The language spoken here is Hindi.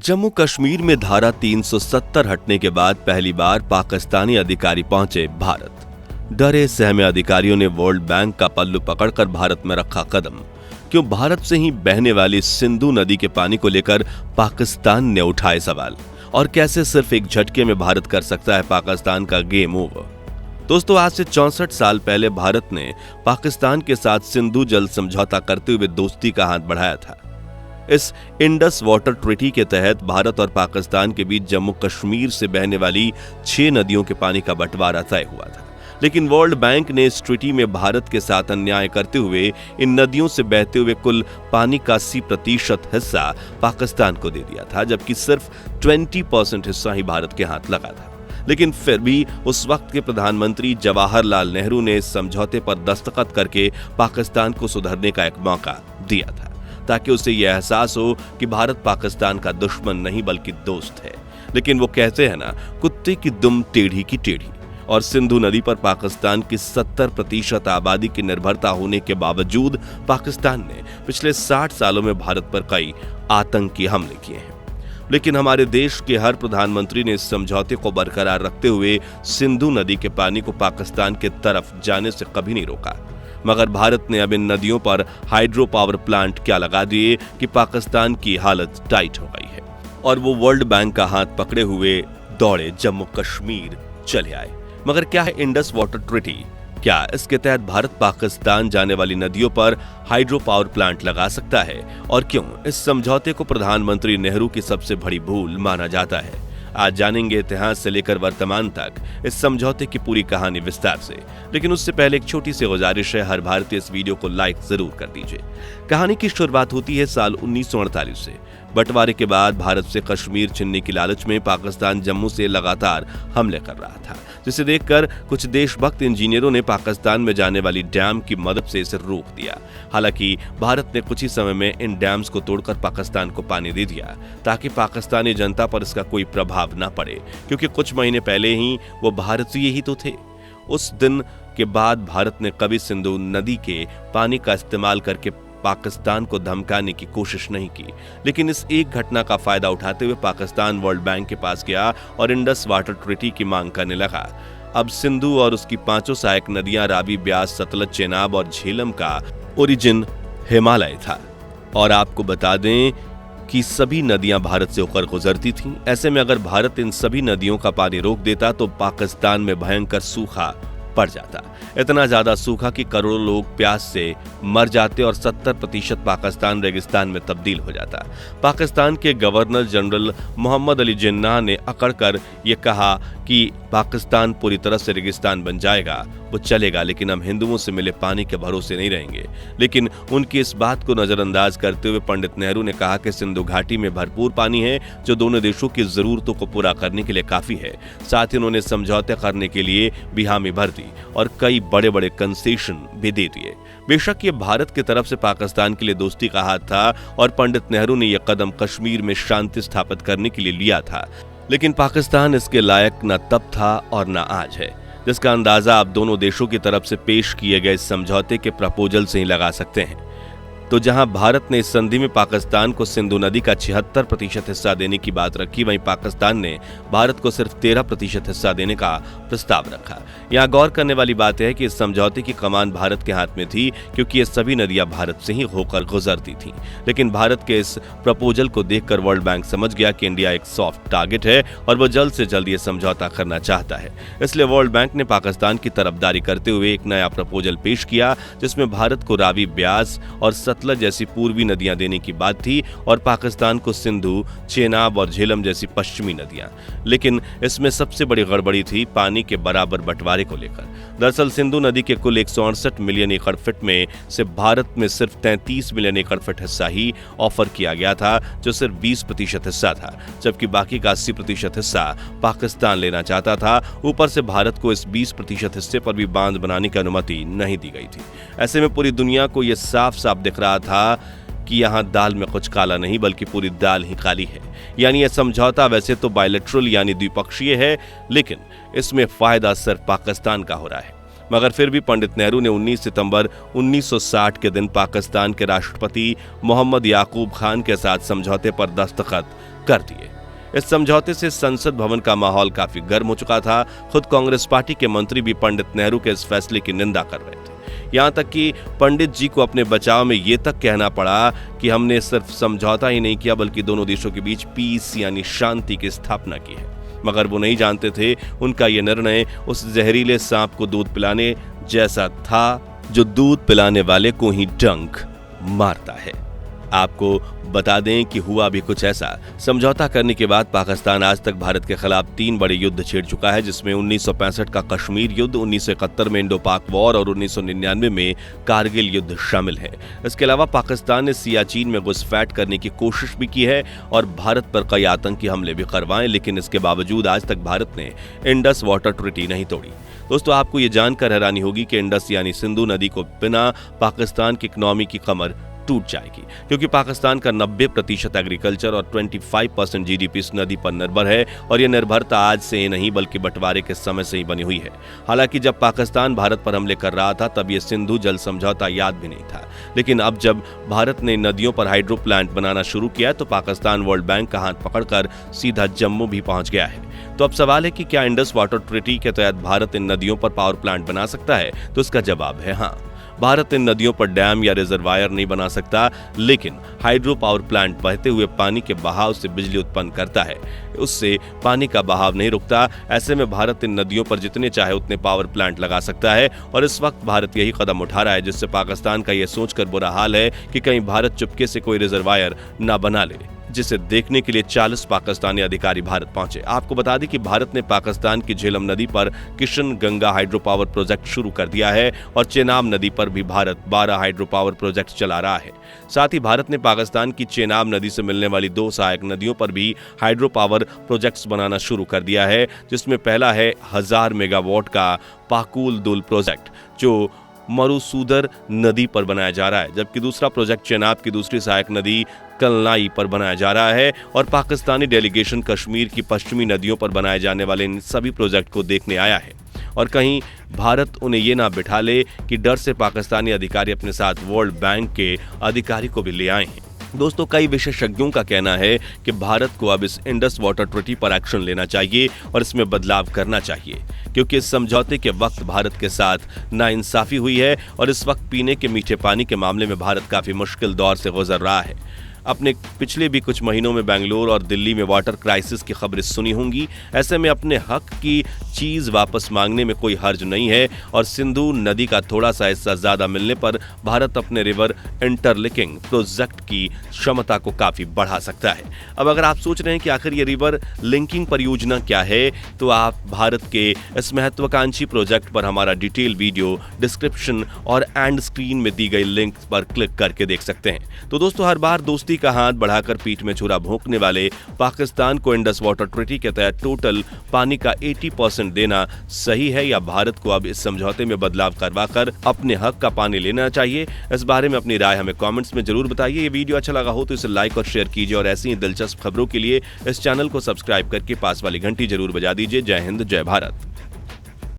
जम्मू कश्मीर में धारा 370 हटने के बाद पहली बार पाकिस्तानी अधिकारी पहुंचे भारत। डरे सहमे अधिकारियों ने वर्ल्ड बैंक का पल्लू पकड़कर भारत में रखा कदम। क्यों भारत से ही बहने वाली सिंधु नदी के पानी को लेकर पाकिस्तान ने उठाए सवाल, और कैसे सिर्फ एक झटके में भारत कर सकता है पाकिस्तान का गेम ओवर। दोस्तों, आज से 64 साल पहले भारत ने पाकिस्तान के साथ सिंधु जल समझौता करते हुए दोस्ती का हाथ बढ़ाया था। इस इंडस वाटर ट्रीटी के तहत भारत और पाकिस्तान के बीच जम्मू कश्मीर से बहने वाली 6 नदियों के पानी का बंटवारा तय हुआ था। लेकिन वर्ल्ड बैंक ने इस ट्रीटी में भारत के साथ अन्याय करते हुए इन नदियों से बहते हुए कुल पानी का 80% हिस्सा पाकिस्तान को दे दिया था, जबकि सिर्फ 20% हिस्सा ही भारत के हाथ लगा था। लेकिन फिर भी उस वक्त के प्रधानमंत्री जवाहरलाल नेहरू ने इस समझौते पर दस्तखत करके पाकिस्तान को सुधरने का एक मौका दिया था, ताकि उसे यह एहसास हो कि भारत पाकिस्तान का दुश्मन नहीं बल्कि दोस्त है। लेकिन वो कहते हैं ना, कुत्ते की दुम टेढ़ी की टेढ़ी। और सिंधु नदी पर पाकिस्तान की 70% आबादी की निर्भरता होने के बावजूद पाकिस्तान ने पिछले 60 सालों में भारत पर कई आतंकी हमले किए हैं। लेकिन हमारे देश के हर प्रधानमंत्री ने इस समझौते को बरकरार रखते हुए सिंधु नदी के पानी को पाकिस्तान के तरफ जाने से कभी नहीं रोका। मगर भारत ने अब इन नदियों पर हाइड्रो पावर प्लांट क्या लगा दिए कि पाकिस्तान की हालत टाइट हो गई है, और वो वर्ल्ड बैंक का हाथ पकड़े हुए दौड़े जम्मू कश्मीर चले आए। मगर क्या है इंडस वाटर ट्रीटी? क्या इसके तहत भारत पाकिस्तान जाने वाली नदियों पर हाइड्रो पावर प्लांट लगा सकता है? और क्यों इस समझौते को प्रधानमंत्री नेहरू की सबसे बड़ी भूल माना जाता है? आज जानेंगे इतिहास से लेकर वर्तमान तक इस समझौते की पूरी कहानी विस्तार से। लेकिन उससे पहले एक छोटी सी गुजारिश है, हर भारतीय इस वीडियो को लाइक जरूर कर दीजिए। कहानी की शुरुआत होती है साल 1948 से। बंटवारे के बाद भारत से कश्मीर छीनने की लालच में पाकिस्तान जम्मू से लगातार हमले कर रहा था, जिसे देखकर कुछ देशभक्त इंजीनियरों ने पाकिस्तान में जाने वाली डैम की मदद से इसे रोक दिया। हालांकि भारत ने कुछ ही समय में इन डैम्स को तोड़कर पाकिस्तान को पानी दे दिया, ताकि पाकिस्तानी जनता पर इसका कोई प्रभाव न पड़े, क्योंकि कुछ महीने पहले ही वो भारतीय ही तो थे। उस दिन के बाद भारत ने कभी सिंधु नदी के पानी का इस्तेमाल करके पाकिस्तान को धमकाने की कोशिश नहीं की। लेकिन इस एक घटना का फायदा उठाते हुए पाकिस्तान वर्ल्ड बैंक के पास गया और इंडस वाटर ट्रीटी की मांग करने लगा। अब सिंधु और उसकी 5 सहायक नदियां रावी, ब्यास, सतलज, चेनाब और झेलम का ओरिजिन हिमालय था। और आपको बता दें कि सभी नदियां भारत से होकर गुजरती थीं। ऐसे में अगर भारत इन सभी नदियों का पानी रोक देता तो पाकिस्तान में भयंकर सूखा पड़ जाता। इतना ज्यादा सूखा कि करोड़ों लोग प्यास से मर जाते और 70% पाकिस्तान रेगिस्तान में तब्दील हो जाता। पाकिस्तान के गवर्नर जनरल मोहम्मद अली जिन्नाह ने अकड़कर यह कहा कि पाकिस्तान पूरी तरह से रेगिस्तान बन जाएगा, वो चलेगा, लेकिन हम हिंदुओं से मिले पानी के भरोसे नहीं रहेंगे। लेकिन उनकी इस बात को नजरअंदाज करते हुए पंडित नेहरू ने कहा कि सिंधु घाटी में भरपूर पानी है, जो दोनों देशों की जरूरतों को पूरा करने के लिए काफी है। साथ ही उन्होंने समझौते करने के लिए भी हामी भर दी और कई बड़े बड़े कंसेशन भी दे दिए। बेशक ये भारत की तरफ से पाकिस्तान के लिए दोस्ती का हाथ था, और पंडित नेहरू ने यह कदम कश्मीर में शांति स्थापित करने के लिए लिया था। लेकिन पाकिस्तान इसके लायक न तब था और न आज है, जिसका अंदाजा आप दोनों देशों की तरफ से पेश किए गए समझौते के प्रपोजल से ही लगा सकते हैं। तो जहां भारत ने इस संधि में पाकिस्तान को सिंधु नदी का 76% हिस्सा देने की बात रखी, वहीं पाकिस्तान ने भारत को सिर्फ 13% हिस्सा देने का प्रस्ताव रखा। यहां गौर करने वाली बात है कि इस समझौते की कमान भारत के हाथ में थी, क्योंकि ये सभी नदियां भारत से ही होकर गुजरती थीं। लेकिन भारत के इस प्रपोजल को देखकर वर्ल्ड बैंक समझ गया कि इंडिया एक सॉफ्ट टारगेट है और वो जल्द से जल्द ये समझौता करना चाहता है। इसलिए वर्ल्ड बैंक ने पाकिस्तान की तरफदारी करते हुए एक नया प्रपोजल पेश किया, जिसमें भारत को रावी, ब्यास और सतलज जैसी पूर्वी नदियां देने की बात थी, और पाकिस्तान को सिंधु, चेनाब और झेलम जैसी पश्चिमी नदियां। लेकिन इसमें सबसे बड़ी गड़बड़ी थी पानी के बराबर बंटवारे को लेकर। दरअसल सिंधु नदी के कुल 168 मिलियन एकड़ फीट में से भारत में सिर्फ 33 मिलियन एकड़ फीट हिस्सा ही ऑफर किया गया था, जो सिर्फ 20% हिस्सा था, जबकि बाकी का 80% हिस्सा पाकिस्तान लेना चाहता था। ऊपर से भारत को इस 20% हिस्से पर भी बांध बनाने की अनुमति नहीं दी गई थी। ऐसे में पूरी दुनिया को यह साफ साफ दिख रहा था कि यहाँ दाल में कुछ काला नहीं, बल्कि पूरी दाल ही काली है। यानी यह समझौता वैसे तो बायलैटरल यानी द्विपक्षीय है, लेकिन इसमें फायदा सिर्फ पाकिस्तान का हो रहा है। मगर फिर भी पंडित नेहरू ने 19 सितंबर 1960 के दिन पाकिस्तान के राष्ट्रपति मोहम्मद याकूब खान के साथ समझौते पर दस्तखत कर दिए। इस समझौते से संसद भवन का माहौल काफी गर्म हो चुका था। खुद कांग्रेस पार्टी के मंत्री भी पंडित नेहरू के इस फैसले की निंदा कर रहे थे। यहाँ तक कि पंडित जी को अपने बचाव में ये तक कहना पड़ा कि हमने सिर्फ समझौता ही नहीं किया बल्कि दोनों देशों के बीच पीस यानी शांति की स्थापना की है। मगर वो नहीं जानते थे उनका ये निर्णय उस जहरीले सांप को दूध पिलाने जैसा था जो दूध पिलाने वाले को ही डंक मारता है। आपको बता दें कि हुआ भी कुछ ऐसा। समझौता करने के बाद पाकिस्तान आज तक भारत के खिलाफ 3 बड़े युद्ध छेड़ चुका है, जिसमें 1965 का कश्मीर युद्ध, 1971 में इंडो पाक वॉर और 1999 में कारगिल युद्ध शामिल है। इसके अलावा पाकिस्तान ने सियाचिन में घुसपैठ करने की कोशिश भी की है और भारत पर कई आतंकी हमले भी करवाए, लेकिन इसके बावजूद आज तक भारत ने इंडस वाटर ट्रीटी नहीं तोड़ी। दोस्तों, आपको ये जानकर हैरानी होगी कि इंडस यानी सिंधु नदी को बिना पाकिस्तान की इकोनॉमी की कमर टूट जाएगी, क्योंकि पाकिस्तान का 90% एग्रीकल्चर और 25% जीडीपी इस नदी पर निर्भर है और यह निर्भरता आज से नहीं बल्कि बंटवारे के समय से ही बनी हुई है। हालांकि जब पाकिस्तान भारत पर हमले कर रहा था तब यह सिंधु जल समझौता याद भी नहीं था, लेकिन अब जब भारत ने नदियों पर हाइड्रो प्लांट बनाना शुरू किया तो पाकिस्तान वर्ल्ड बैंक का हाथ पकड़कर सीधा जम्मू भी पहुंच गया है। तो अब सवाल है कि क्या इंडस वाटर ट्रीटी के तहत भारत इन नदियों पर पावर प्लांट बना सकता है? तो इसका जवाब है हाँ। भारत इन नदियों पर डैम या रिजर्वायर नहीं बना सकता, लेकिन हाइड्रो पावर प्लांट बहते हुए पानी के बहाव से बिजली उत्पन्न करता है। उससे पानी का बहाव नहीं रुकता। ऐसे में भारत इन नदियों पर जितने चाहे उतने पावर प्लांट लगा सकता है और इस वक्त भारत यही कदम उठा रहा है, जिससे पाकिस्तान का यह सोचकर बुरा हाल है कि कहीं भारत चुपके से कोई रिजर्वायर न बना ले, जिसे देखने के लिए 40 पाकिस्तानी अधिकारी भारत पहुंचे। आपको बता दें कि भारत ने पाकिस्तान की झेलम नदी पर Kishan Ganga hydro power project शुरू कर दिया है और चेनाब नदी पर भी भारत 12 हाइड्रो पावर प्रोजेक्ट चला रहा है। साथ ही भारत ने पाकिस्तान की चेनाब नदी से मिलने वाली 2 सहायक नदियों पर भी हाइड्रो पावर प्रोजेक्ट्स बनाना शुरू कर दिया है, जिसमें पहला है 1000 मेगावाट का पाकुल दुल प्रोजेक्ट जो मरुसूदर नदी पर बनाया जा रहा है, जबकि दूसरा प्रोजेक्ट चेनाब की दूसरी सहायक नदी कलनाई पर बनाया जा रहा है और पाकिस्तानी डेलीगेशन कश्मीर की पश्चिमी नदियों पर बनाए जाने वाले इन सभी प्रोजेक्ट को देखने आया है। और कहीं भारत उन्हें ये ना बिठा ले कि डर से पाकिस्तानी अधिकारी अपने साथ वर्ल्ड बैंक के अधिकारी को भी ले आए हैं। दोस्तों, कई विशेषज्ञों का कहना है कि भारत को अब इस इंडस वाटर ट्रीटी पर एक्शन लेना चाहिए और इसमें बदलाव करना चाहिए, क्योंकि इस समझौते के वक्त भारत के साथ नाइंसाफी हुई है और इस वक्त पीने के मीठे पानी के मामले में भारत काफी मुश्किल दौर से गुजर रहा है। अपने पिछले भी कुछ महीनों में बेंगलुरु और दिल्ली में वाटर क्राइसिस की खबरें सुनी होंगी। ऐसे में अपने हक की चीज वापस मांगने में कोई हर्ज नहीं है और सिंधु नदी का थोड़ा सा हिस्सा ज्यादा मिलने पर भारत अपने रिवर इंटरलिंकिंग प्रोजेक्ट की क्षमता को काफी बढ़ा सकता है। अब अगर आप सोच रहे हैं कि आखिर ये रिवर लिंकिंग परियोजना क्या है, तो आप भारत के इस महत्वाकांक्षी प्रोजेक्ट पर हमारा डिटेल वीडियो डिस्क्रिप्शन और एंड स्क्रीन में दी गई लिंक पर क्लिक करके देख सकते हैं। तो दोस्तों, हर बार दोस्ती का हाथ बढ़ाकर पीठ में छुरा भोंकने वाले पाकिस्तान को इंडस वाटर ट्रीटी के तहत टोटल पानी का 80% देना सही है या भारत को अब इस समझौते में बदलाव करवाकर अपने हक का पानी लेना चाहिए? इस बारे में अपनी राय हमें कमेंट्स में जरूर बताइए। ये वीडियो अच्छा लगा हो तो इसे लाइक और शेयर कीजिए और ऐसी ही दिलचस्प खबरों के लिए इस चैनल को सब्सक्राइब करके पास वाली घंटी जरूर बजा दीजिए। जय हिंद, जय भारत।